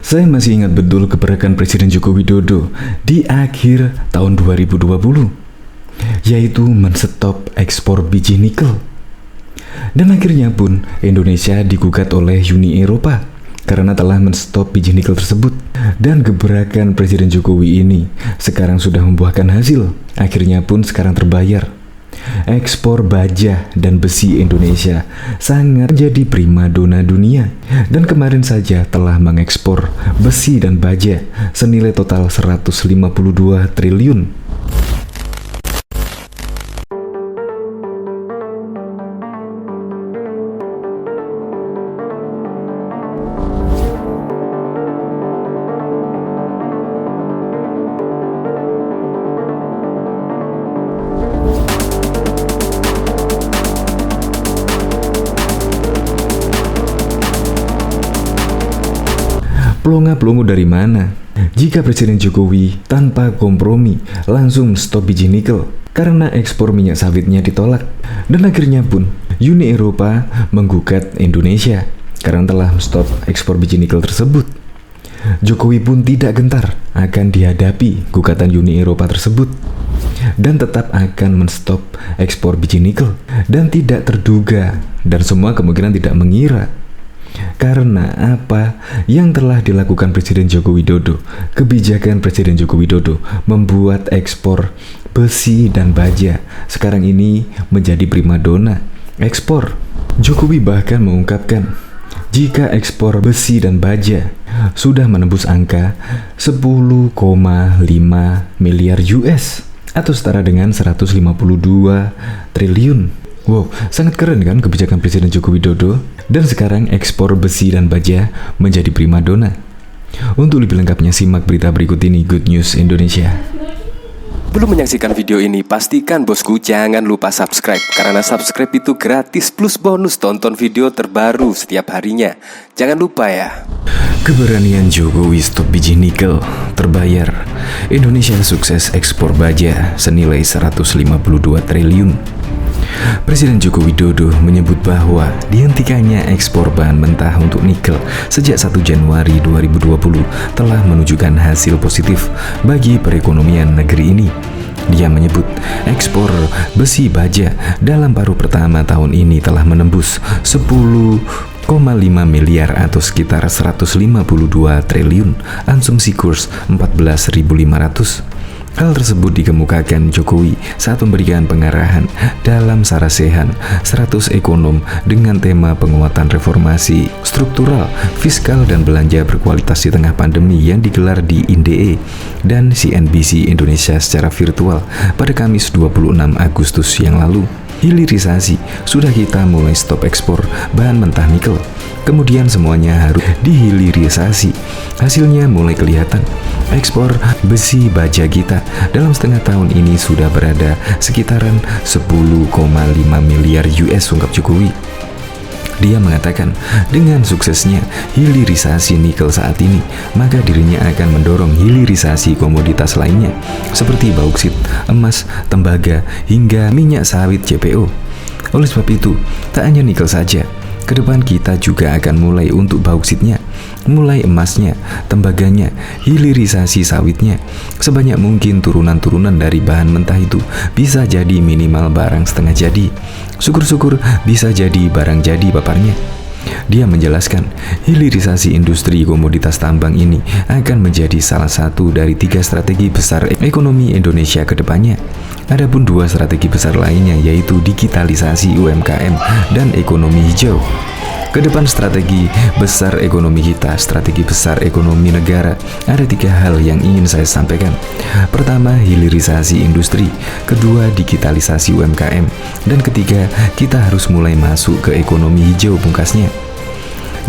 Saya masih ingat betul gebrakan Presiden Joko Widodo di akhir tahun 2020, yaitu menstop ekspor biji nikel. Dan akhirnya pun Indonesia digugat oleh Uni Eropa karena telah menstop biji nikel tersebut. Dan gebrakan Presiden Jokowi ini sekarang sudah membuahkan hasil. Akhirnya pun sekarang terbayar. Ekspor baja dan besi Indonesia sangat jadi primadona dunia, dan kemarin saja telah mengekspor besi dan baja senilai total 152 triliun. Pelongo-pelongo dari mana? Jika Presiden Jokowi tanpa kompromi langsung stop biji nikel karena ekspor minyak sawitnya ditolak. Dan akhirnya pun Uni Eropa menggugat Indonesia karena telah stop ekspor biji nikel tersebut. Jokowi pun tidak gentar akan dihadapi gugatan Uni Eropa tersebut dan tetap akan menstop ekspor biji nikel. Dan tidak terduga dan semua kemungkinan tidak mengira. Karena apa yang telah dilakukan Presiden Joko Widodo, kebijakan Presiden Joko Widodo membuat ekspor besi dan baja sekarang ini menjadi primadona ekspor. Jokowi bahkan mengungkapkan jika ekspor besi dan baja sudah menembus angka 10,5 miliar US atau setara dengan 152 triliun. Wow, sangat keren kan kebijakan Presiden Joko Widodo? Dan sekarang ekspor besi dan baja menjadi primadona. Untuk lebih lengkapnya simak berita berikut ini, Good News Indonesia. Belum menyaksikan video ini, pastikan bosku jangan lupa subscribe. Karena subscribe itu gratis plus bonus tonton video terbaru setiap harinya. Jangan lupa ya. Keberanian Jokowi stop biji nikel terbayar. Indonesia sukses ekspor baja senilai 152 triliun. Presiden Joko Widodo menyebut bahwa dihentikannya ekspor bahan mentah untuk nikel sejak 1 Januari 2020 telah menunjukkan hasil positif bagi perekonomian negeri ini. Dia menyebut ekspor besi baja dalam paruh pertama tahun ini telah menembus 10,5 miliar atau sekitar 152 triliun, asumsi kurs 14.500. Hal tersebut dikemukakan Jokowi saat memberikan pengarahan dalam Sarasehan 100 Ekonom dengan tema penguatan reformasi struktural, fiskal dan belanja berkualitas di tengah pandemi yang digelar di INDE dan CNBC Indonesia secara virtual pada Kamis 26 Agustus yang lalu. Hilirisasi, sudah kita mulai stop ekspor bahan mentah nikel. Kemudian semuanya harus dihilirisasi. Hasilnya mulai kelihatan. Ekspor besi baja kita dalam setengah tahun ini sudah berada sekitaran 10,5 miliar US, ungkap Jokowi. Dia mengatakan dengan suksesnya hilirisasi nikel saat ini, maka dirinya akan mendorong hilirisasi komoditas lainnya seperti bauksit, emas, tembaga, hingga minyak sawit CPO. Oleh sebab itu, tak hanya nikel saja, ke depan kita juga akan mulai untuk bauksit,nya, mulai emasnya, tembaganya, hilirisasi sawitnya. Sebanyak mungkin turunan-turunan dari bahan mentah itu bisa jadi minimal barang setengah jadi. Syukur-syukur bisa jadi barang jadi, paparnya. Dia menjelaskan, hilirisasi industri komoditas tambang ini akan menjadi salah satu dari 3 strategi besar ekonomi Indonesia ke depannya. Adapun 2 strategi besar lainnya yaitu digitalisasi UMKM dan ekonomi hijau. Kedepan strategi besar ekonomi kita, strategi besar ekonomi negara, ada 3 hal yang ingin saya sampaikan. Pertama, hilirisasi industri. Kedua, digitalisasi UMKM. Dan ketiga, kita harus mulai masuk ke ekonomi hijau, pungkasnya.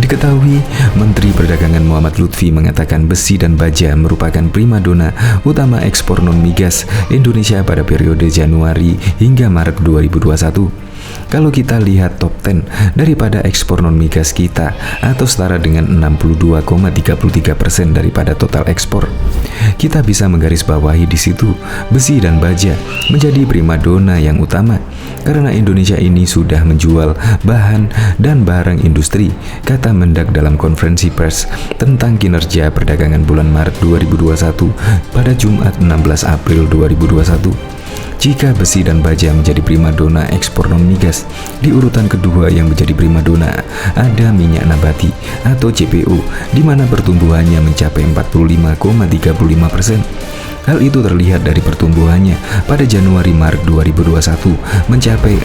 Diketahui, Menteri Perdagangan Muhammad Lutfi mengatakan besi dan baja merupakan primadona utama ekspor non-migas Indonesia pada periode Januari hingga Maret 2021. Kalau kita lihat top 10 daripada ekspor non-migas kita atau setara dengan 62,33% daripada total ekspor, kita bisa menggarisbawahi di situ besi dan baja menjadi primadona yang utama karena Indonesia ini sudah menjual bahan dan barang industri, kata Mendak dalam konferensi pers tentang kinerja perdagangan bulan Maret 2021 pada Jumat 16 April 2021. Jika besi dan baja menjadi primadona ekspor non-migas, di urutan kedua yang menjadi primadona ada minyak nabati atau CPO, di mana pertumbuhannya mencapai 45,35%. Hal itu terlihat dari pertumbuhannya pada Januari-Maret 2021 mencapai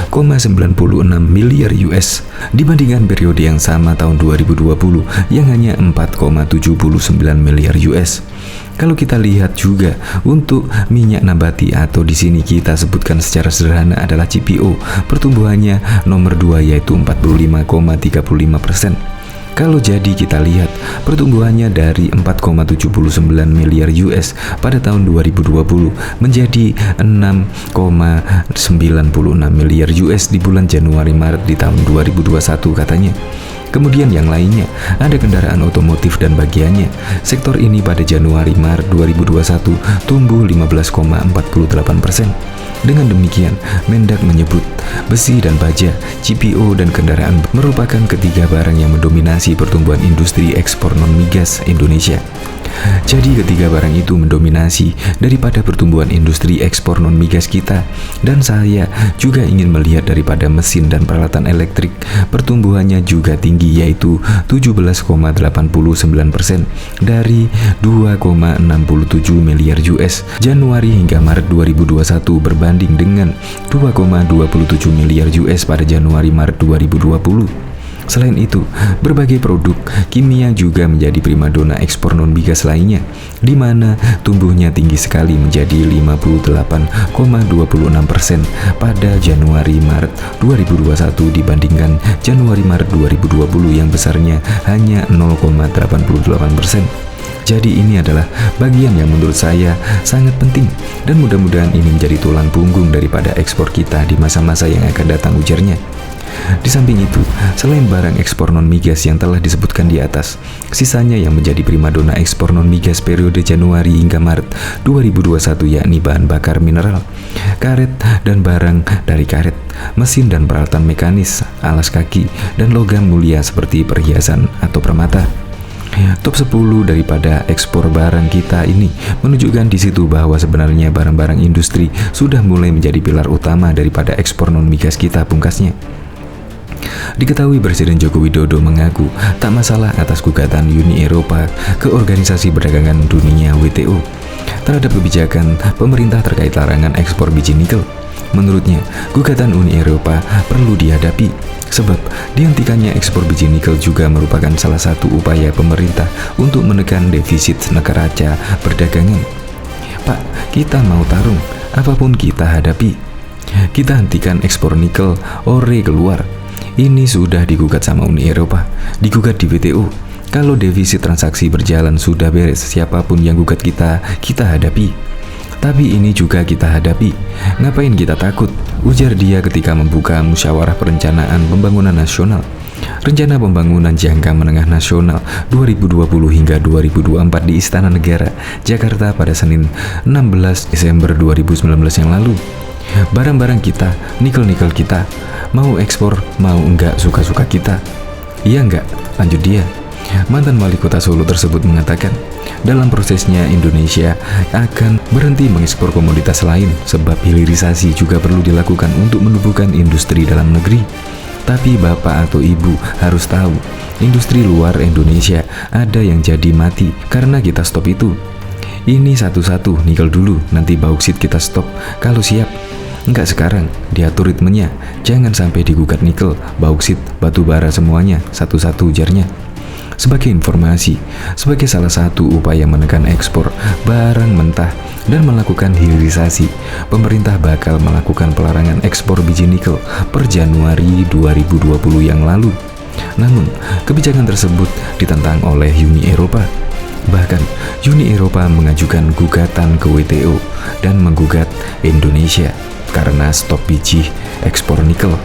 6,96 miliar US dibandingkan periode yang sama tahun 2020 yang hanya 4,79 miliar US. Kalau kita lihat juga untuk minyak nabati atau di sini kita sebutkan secara sederhana adalah CPO, pertumbuhannya nomor 2 yaitu 45,35%. Kalau jadi kita lihat pertumbuhannya dari 4,79 miliar US pada tahun 2020 menjadi 6,96 miliar US di bulan Januari-Maret di tahun 2021 katanya. Kemudian yang lainnya ada kendaraan otomotif dan bagiannya. Sektor ini pada Januari-Maret 2021 tumbuh 15,48%. Dengan demikian, Mendak menyebut besi dan baja, CPO dan kendaraan merupakan ketiga barang yang mendominasi pertumbuhan industri ekspor non-migas Indonesia. Jadi ketiga barang itu mendominasi daripada pertumbuhan industri ekspor non-migas kita. Dan saya juga ingin melihat daripada mesin dan peralatan elektrik, pertumbuhannya juga tinggi yaitu 17,89% dari 2,67 miliar US Januari hingga Maret 2021 berbanding dengan 2,27 miliar US pada Januari-Maret 2020. Selain itu, berbagai produk kimia juga menjadi primadona ekspor non-migas lainnya, di mana tumbuhnya tinggi sekali menjadi 58,26% pada Januari-Maret 2021 dibandingkan Januari-Maret 2020 yang besarnya hanya 0,88%. Jadi ini adalah bagian yang menurut saya sangat penting dan mudah-mudahan ini menjadi tulang punggung daripada ekspor kita di masa-masa yang akan datang, ujarnya. Di samping itu, selain barang ekspor non-migas yang telah disebutkan di atas, sisanya yang menjadi primadona ekspor non-migas periode Januari hingga Maret 2021 yakni bahan bakar mineral, karet dan barang dari karet, mesin dan peralatan mekanis, alas kaki, dan logam mulia seperti perhiasan atau permata. Top 10 daripada ekspor barang kita ini menunjukkan di situ bahwa sebenarnya barang-barang industri sudah mulai menjadi pilar utama daripada ekspor non-migas kita, pungkasnya. Diketahui Presiden Joko Widodo mengaku tak masalah atas gugatan Uni Eropa ke Organisasi Perdagangan Dunia WTO terhadap kebijakan pemerintah terkait larangan ekspor biji nikel. Menurutnya, gugatan Uni Eropa perlu dihadapi sebab dihentikannya ekspor biji nikel juga merupakan salah satu upaya pemerintah untuk menekan defisit neraca perdagangan. Pak, kita mau tarung, apapun kita hadapi. Kita hentikan ekspor nikel, ore keluar. Ini sudah digugat sama Uni Eropa, digugat di WTO. Kalau defisit transaksi berjalan sudah beres, siapapun yang gugat kita hadapi. Tapi ini juga kita hadapi. Ngapain kita takut? Ujar dia ketika membuka musyawarah perencanaan pembangunan nasional. Rencana Pembangunan Jangka Menengah Nasional 2020 hingga 2024 di Istana Negara, Jakarta pada Senin 16 Desember 2019 yang lalu. Barang-barang kita, nikel-nikel kita, mau ekspor, mau enggak suka-suka kita. Iya enggak? Lanjut dia. Mantan wali kota Solo tersebut mengatakan, dalam prosesnya Indonesia akan berhenti mengekspor komoditas lain sebab hilirisasi juga perlu dilakukan untuk menumbuhkan industri dalam negeri. Tapi bapak atau ibu harus tahu, industri luar Indonesia ada yang jadi mati karena kita stop itu. Ini satu-satu, nikel dulu, nanti bauksit kita stop kalau siap. Enggak sekarang, diatur ritmenya, jangan sampai digugat nikel, bauksit, batu bara semuanya, satu-satu, ujarnya. Sebagai informasi, sebagai salah satu upaya menekan ekspor barang mentah dan melakukan hilirisasi, pemerintah bakal melakukan pelarangan ekspor biji nikel per Januari 2020 yang lalu. Namun, kebijakan tersebut ditentang oleh Uni Eropa. Bahkan, Uni Eropa mengajukan gugatan ke WTO dan menggugat Indonesia karena stop biji ekspor nikel.